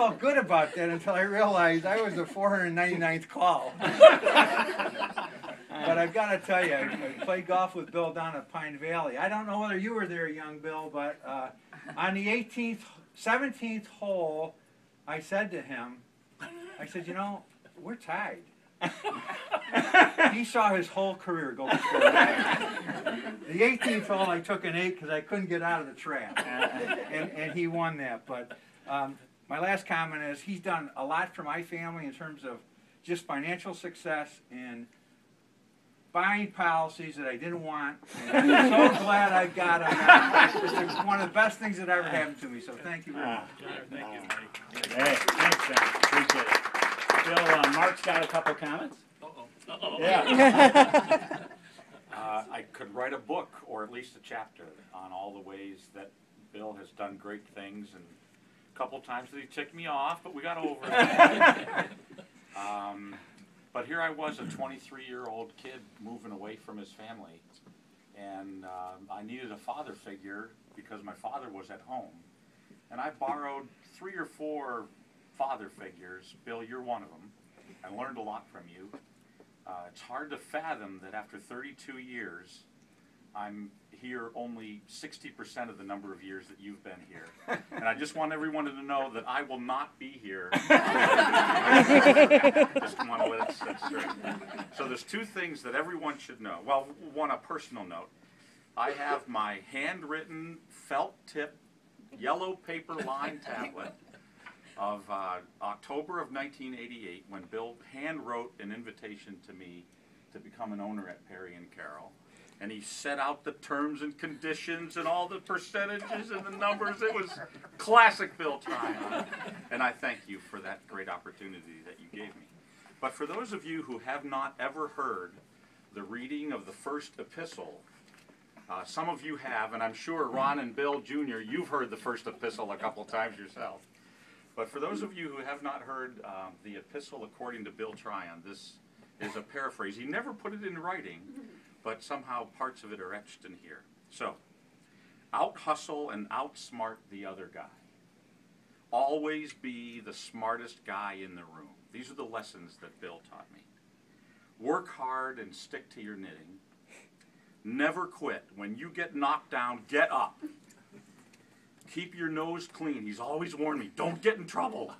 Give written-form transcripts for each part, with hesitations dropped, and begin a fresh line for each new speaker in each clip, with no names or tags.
felt good about that until I realized I was the 499th call. But I've got to tell you, I played golf with Bill down at Pine Valley. I don't know whether you were there, young Bill, but on the 17th hole, I said to him, I said, you know, we're tied. He saw his whole career go before that. The 18th hole, I took an 8 because I couldn't get out of the trap, and he won that. But my last comment is he's done a lot for my family in terms of just financial success and buying policies that I didn't want. And I'm so glad I got them. It's one of the best things that ever happened to me. So thank you very much.
Thank you, Mike. Hey, thanks, Ben. Appreciate it. Bill, Mark's got a couple comments.
Yeah. I could write a book, or at least a chapter, on all the ways that Bill has done great things, and a couple times that he ticked me off, but we got over it. But here I was, a 23-year-old kid moving away from his family, and I needed a father figure because my father was at home. And I borrowed 3 or 4 father figures. Bill, you're one of them. I learned a lot from you. It's hard to fathom that after 32 years, I'm here only 60% of the number of years that you've been here. And I just want everyone to know that I will not be here. Just want to let it set straight. So there's 2 things that everyone should know. Well, one, a personal note. I have my handwritten, felt-tip, yellow paper line tablet of October of 1988 when Bill hand-wrote an invitation to me to become an owner at Perry and Carroll. And he set out the terms and conditions and all the percentages and the numbers. It was classic Bill Tryon. And I thank you for that great opportunity that you gave me. But for those of you who have not ever heard the reading of the first epistle, some of you have, and I'm sure Ron and Bill Jr., you've heard the first epistle a couple times yourself. But for those of you who have not heard the epistle according to Bill Tryon, this is a paraphrase. He never put it in writing, but somehow parts of it are etched in here. So, out-hustle and outsmart the other guy. Always be the smartest guy in the room. These are the lessons that Bill taught me. Work hard and stick to your knitting. Never quit. When you get knocked down, get up. Keep your nose clean. He's always warned me, don't get in trouble.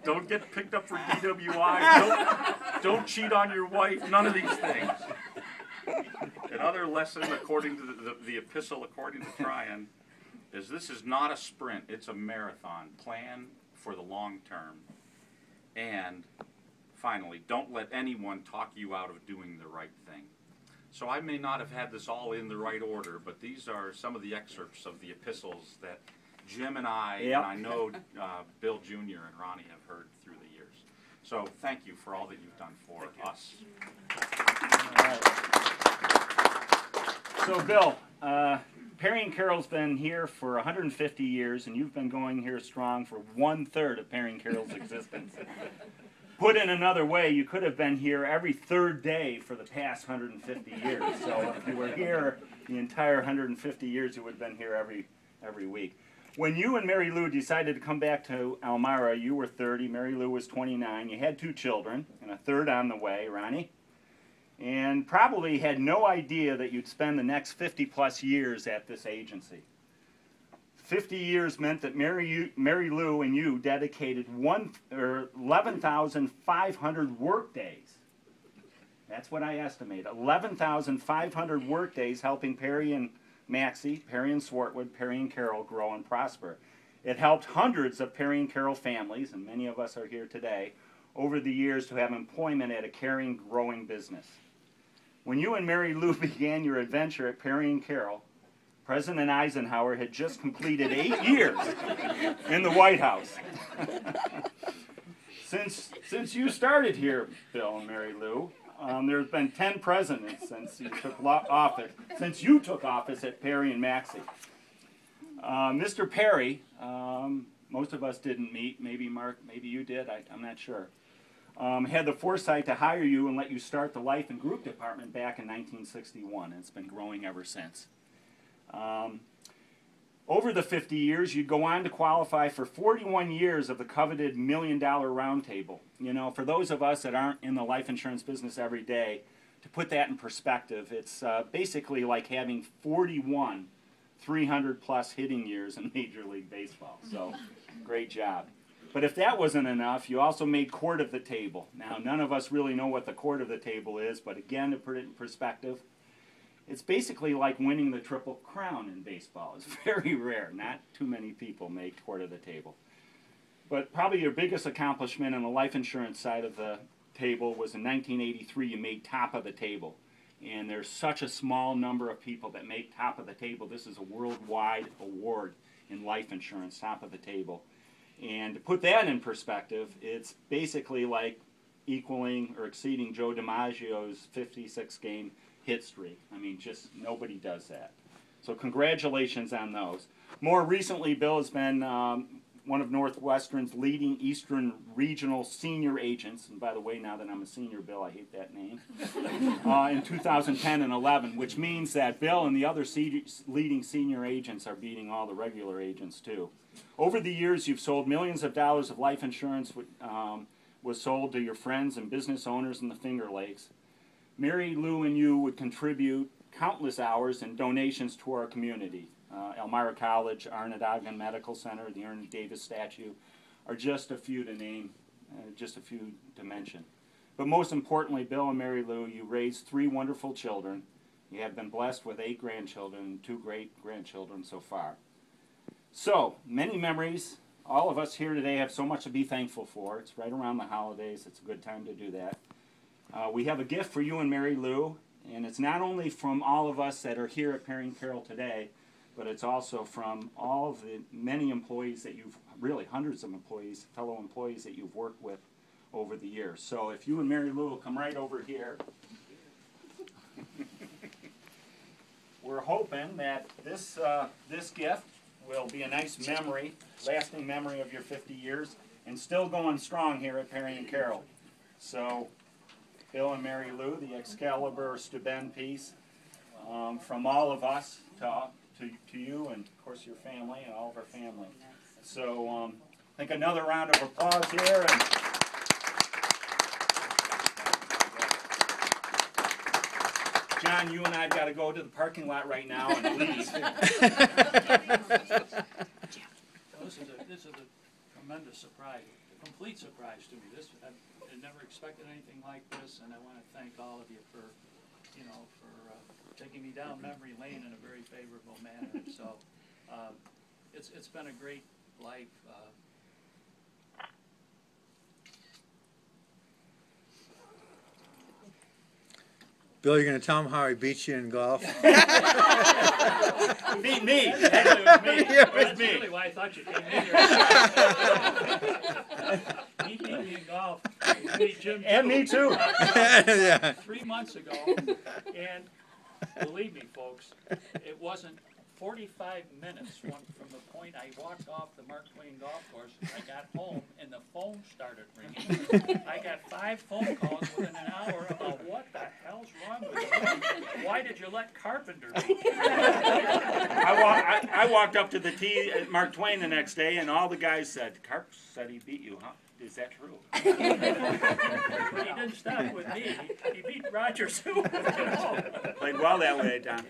Don't get picked up for DWI. Don't cheat on your wife. None of these things. Another lesson, according to the epistle, according to Tryon, is this is not a sprint. It's a marathon. Plan for the long term. And finally, don't let anyone talk you out of doing the right thing. So I may not have had this all in the right order, but these are some of the excerpts of the epistles that Jim and I, and I know Bill Jr. and Ronnie have heard through the years. So thank you for all that you've done for us.
All right. So Bill, Perry and Carroll's been here for 150 years, and you've been going here strong for 1/3 of Perry and Carroll's existence. Put in another way, you could have been here every 3rd day for the past 150 years. So if you were here the entire 150 years, you would have been here every week. When you and Mary Lou decided to come back to Elmira, you were 30, Mary Lou was 29. You had 2 children, and a 3rd on the way, Ronnie. And probably had no idea that you'd spend the next 50-plus years at this agency. 50 years meant that Mary Lou and you dedicated 11,500 work days. That's what I estimate. 11,500 work days helping Perry and Maxey, Perry and Swartwood, Perry and Carroll grow and prosper. It helped hundreds of Perry and Carroll families, and many of us are here today, over the years to have employment at a caring, growing business. When you and Mary Lou began your adventure at Perry and Carroll, President Eisenhower had just completed 8 years in the White House. Since you started here, Bill and Mary Lou, there's been 10 presidents since you took office at Perry and Maxey. Mr. Perry, most of us didn't meet. Maybe Mark, maybe you did. I'm not sure. Had the foresight to hire you and let you start the Life and Group Department back in 1961, and it's been growing ever since. Over the 50 years, you'd go on to qualify for 41 years of the coveted $1 Million Roundtable. You know, for those of us that aren't in the life insurance business every day, to put that in perspective, it's basically like having 41 300-plus hitting years in Major League Baseball. So, great job. But if that wasn't enough, you also made court of the table. Now, none of us really know what the court of the table is, but again, to put it in perspective, it's basically like winning the Triple Crown in baseball. It's very rare. Not too many people make court of the table. But probably your biggest accomplishment on the life insurance side of the table was in 1983, you made top of the table. And there's such a small number of people that make top of the table. This is a worldwide award in life insurance, top of the table. And to put that in perspective, it's basically like equaling or exceeding Joe DiMaggio's 56-game hit streak. I mean, just nobody does that. So congratulations on those. More recently, Bill has been one of Northwestern's leading Eastern Regional senior agents. And by the way, now that I'm a senior, Bill, I hate that name. In 2010 and 11, which means that Bill and the other leading senior agents are beating all the regular agents, too. Over the years, you've sold millions of dollars of life insurance, was sold to your friends and business owners in the Finger Lakes. Mary Lou and you would contribute countless hours and donations to our community. Elmira College, Onondaga Medical Center, the Ernie Davis statue are just a few to name, just a few to mention. But most importantly, Bill and Mary Lou, you raised 3 wonderful children. You have been blessed with 8 grandchildren and 2 great-grandchildren so far. So, many memories. All of us here today have so much to be thankful for. It's right around the holidays. It's a good time to do that. We have a gift for you and Mary Lou, and it's not only from all of us that are here at Perry and Carroll today, but it's also from all of the many employees that you've, really hundreds of employees, fellow employees that you've worked with over the years. So if you and Mary Lou will come right over here. We're hoping that this gift will be a nice memory, lasting memory of your 50 years, and still going strong here at Perry and Carroll. So, Bill and Mary Lou, the Excalibur Steuben piece, from all of us to you and, of course, your family and all of our family. So, I think another round of applause here. And John, you and I have got to go to the parking lot right now and leave.
This is a tremendous surprise, a complete surprise to me. I never expected anything like this, and I want to thank all of you for taking me down memory lane in a very favorable manner. So it's been a great life.
Bill, you're going to tell him how he beat you in golf?
Beat me. Actually, it was me. It was
That's
me.
really why I thought you came in here. He beat me in golf. He beat Jim
And me too.
Yeah.
3 months ago, and believe me, folks, it wasn't 45 minutes from the point I walked off the Mark Twain golf course. I got home, and the phone started ringing. I got 5 phone calls within an hour about what the hell's wrong with you? Why did you let Carpenter beat you?
I walked up to the tee at Mark Twain the next day, and all the guys said, "Carp said he beat you, huh? Is that true?"
He didn't stop with me. He beat Roger too.
Played well that way, Don.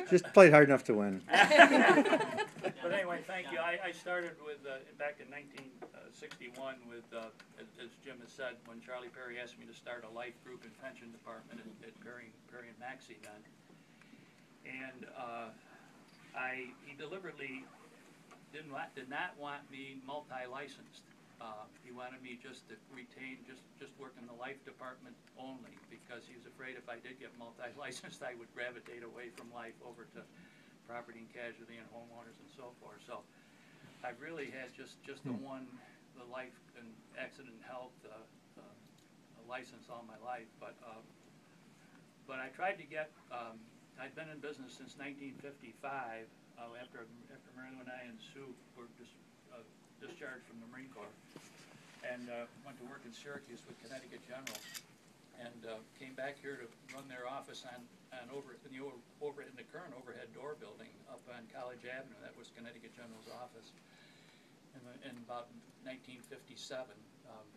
Just played hard enough to win.
But anyway, thank you. I started with back in 1961 with, as Jim has said, when Charlie Perry asked me to start a life group and pension department at Perry Maxey then, and he deliberately did not want me multi-licensed. He wanted me just to retain, just work in the life department only, because he was afraid if I did get multi-licensed, I would gravitate away from life over to property and casualty and homeowners and so forth. So I've really had just the life and accident and health license all my life. But I tried to get. I'd been in business since 1955. After Mary Lou and I and Sue were discharged from the Marine Corps, and went to work in Syracuse with Connecticut General, and came back here to run their office on in the current overhead door building up on College Avenue. That was Connecticut General's office. In about 1957,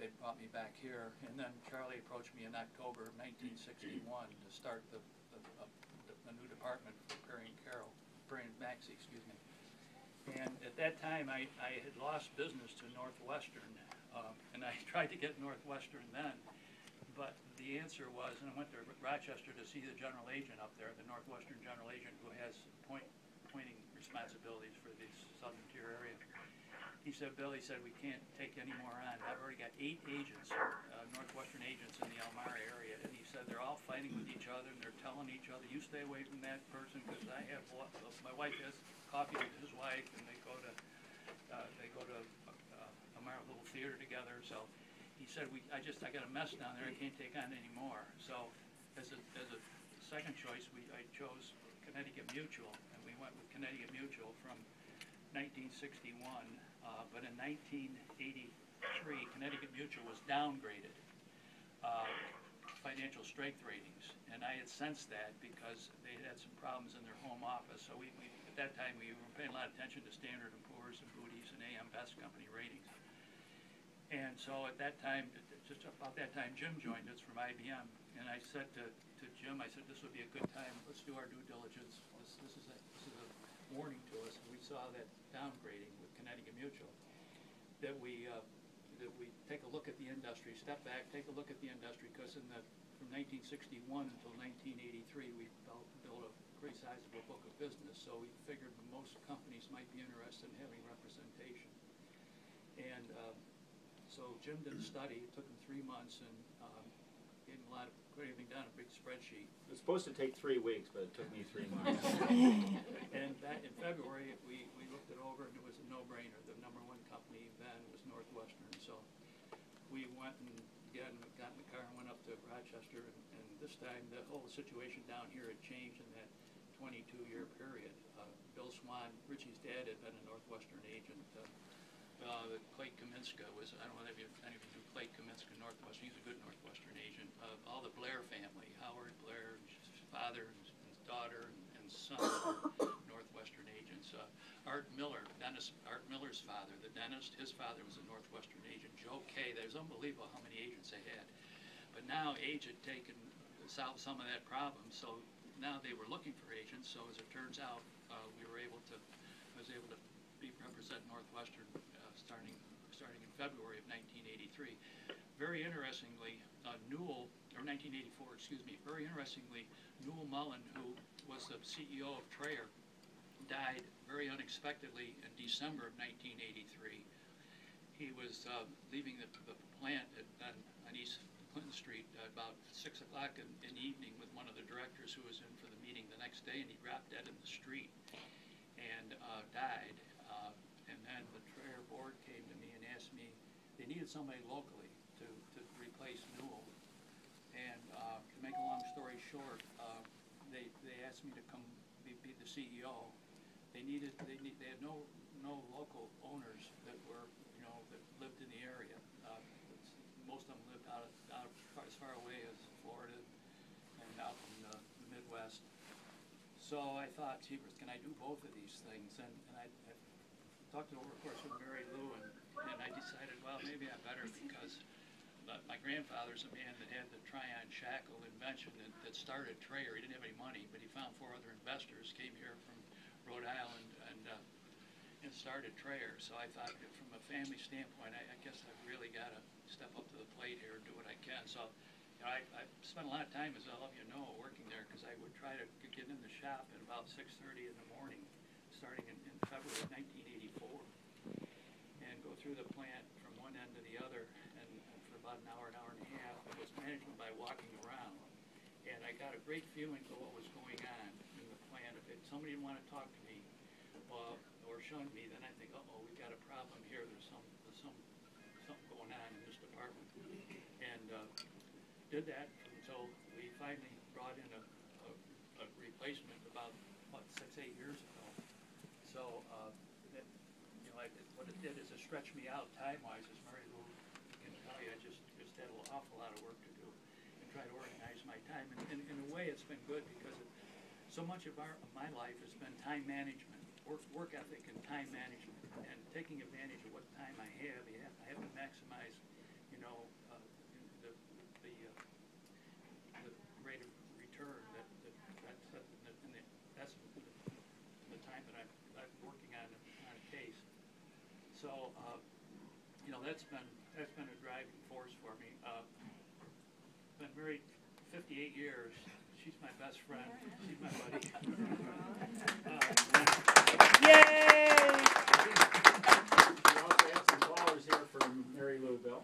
they brought me back here, and then Charlie approached me in October of 1961 to start a new department for Perry Maxey, excuse me. And at that time, I had lost business to Northwestern, and I tried to get Northwestern then. But the answer was, and I went to Rochester to see the general agent up there, the Northwestern general agent who has pointing responsibilities for the southern tier area. He said, Bill, he said, we can't take any more on. I've already got 8 agents, Northwestern agents in the Elmira area. And he said, they're all fighting with each other and they're telling each other, you stay away from that person because my wife has coffee with his wife and they go to Elmira little theater together. So he said, I got a mess down there. I can't take on any more. So as a second choice, I chose Connecticut Mutual, and we went with Connecticut Mutual from 1961. But in 1983, Connecticut Mutual was downgraded, financial strength ratings, and I had sensed that because they had some problems in their home office. So we at that time we were paying a lot of attention to Standard & Poor's and Moody's and AM Best company ratings. And so at that time, just about that time, Jim joined us from IBM, and I said to Jim, I said, this would be a good time. Let's do our due diligence. This is a warning to us. We saw that downgrading with Connecticut Mutual, that we take a look at the industry, step back, take a look at the industry, because from 1961 until 1983, we built a pretty sizable book of business. So we figured most companies might be interested in having representation. And so Jim did a study. It took him 3 months, and gave him got everything done, a big spreadsheet.
It was supposed to take 3 weeks, but it took me 3 months.
And back in February, we looked it over, and it was a no-brainer. The #1 company then was Northwestern. So we went and got in the car and went up to Rochester, and this time the whole situation down here had changed in that 22-year period. Bill Swan, Richie's dad, had been a Northwestern agent. Clayt Kaminska was, I don't know if any of you knew Clayt Kaminska, Northwestern. He's a good Northwestern agent. All the Blair family, Howard Blair, his father and his daughter and son, Northwestern agents. Art Miller, Art Miller's father, the dentist, his father was a Northwestern agent. Joe Kay, there's unbelievable how many agents they had. But now age had solved some of that problem, so now they were looking for agents. So as it turns out, I was able to represent Northwestern starting in February of 1983. Very interestingly, 1984, excuse me, very interestingly, Newell Mullen, who was the CEO of Tryon, died very unexpectedly in December of 1983. He was leaving the plant on East Clinton Street at about 6 o'clock in the evening with one of the directors who was in for the meeting the next day, and he dropped dead in the street and died. And then the Trayer board came to me and asked me, they needed somebody locally to replace Newell. And to make a long story short, they asked me to come be the CEO. They had no local owners that were, that lived in the area. Most of them lived out as far away as Florida and out in the Midwest. So I thought, gee, can I do both of these things? And I talked it over, of course, with Mary Lou, and I decided, well, maybe I better, because my grandfather's a man that had the Tryon shackle invention that started Trayer. He didn't have any money, but he found 4 other investors, came here from Rhode Island, and started Trayer. So I thought, from a family standpoint, I guess I've really got to step up to the plate here and do what I can. So I spent a lot of time, as all of you know, working there, because I would try to get in the shop at about 6:30 in the morning, starting in February of 1984, and go through the plant from one end to the other, and for about an hour and a half. It was management by walking around, and I got a great feeling for what was going on in the plant. If somebody didn't want to talk to me or shun me, then I think, uh-oh, we've got a problem here. There's something going on in this department, and did that until we finally brought in a replacement about 6-8 years ago. So what it did is it stretched me out time-wise, as Mary Lou can tell you. I just had an awful lot of work to do. In try to organize my time. And in a way, it's been good because so much of my life has been time management, work ethic and time management, and taking advantage of what time I have. I have to maximize, you know, the rate of return that's the time that I'm working on a case. So, you know, that's been a driving force for me. Been married 58 years. She's my best friend. She's my buddy.
Yay! We also have some flowers here from Mary Lou, Bill.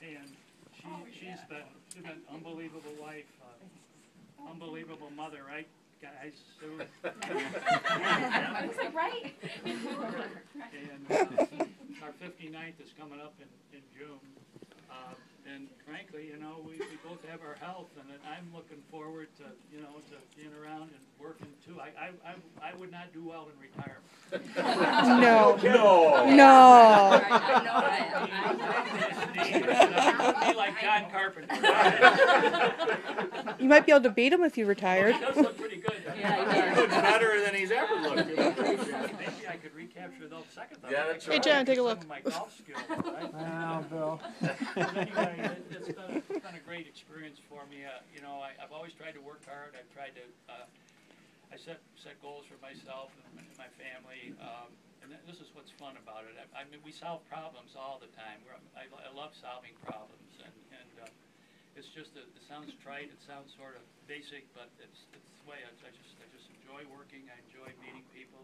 And she's been an unbelievable wife, unbelievable mother, right, guys? Sue.
Is it right?
And our 59th is coming up in June. And frankly, you know, we both have our health, and I'm looking forward to, you know, to being around and working too. I would not do well in retirement.
No.
No.
I'd be like John Carpenter.
You might be able to beat him if you retired.
He does look pretty good.
He looks better than he's ever looked.
Maybe I could recapture those seconds.
Yeah, that's
Hey, John, take a look.
Some of my golf skills, right?
Wow, Bill.
But anyway, it's been a great experience for me. You know, I've always tried to work hard. I've tried to, I set goals for myself and my family. And this is what's fun about it. I mean, we solve problems all the time. I love solving problems, and it's just it sounds trite. It sounds sort of basic, but it's the way I just enjoy working. I enjoy meeting people.